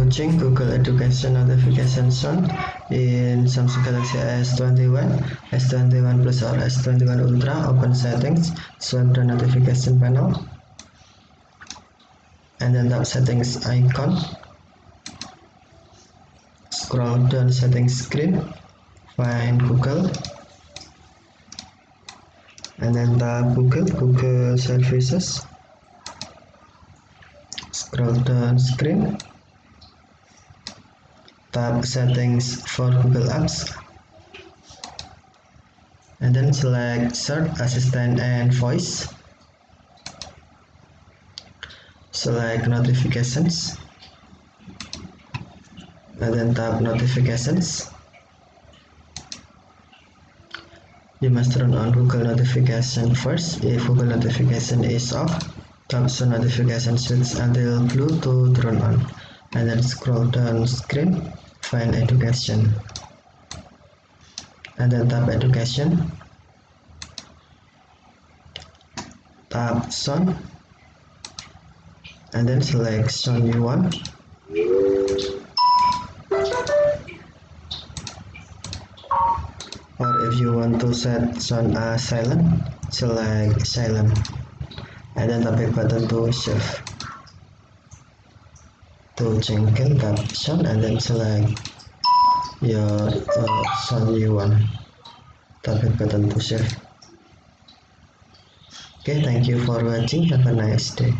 watching Google Education notification sound in Samsung Galaxy S21, S21 Plus or S21 Ultra. Open settings, swipe the notification panel, and then tap settings icon. Scroll down settings screen, find Google, and then tap Google Services. Scroll down screen, tap settings for Google Apps, and then select search, assistant and voice. Select notifications, and then tap notifications. You must turn on Google notification first. If Google notification is off, tap show notification switch until blue to turn on, and then scroll down screen, find education, and then tap education, tap sound, and then select sound you want. Or if you want to set sound as silent, select silent, and then tap back button to save. To change, tap sound and then select your sound you want. Tap back button to save. Okay, thank you for watching. Have a nice day.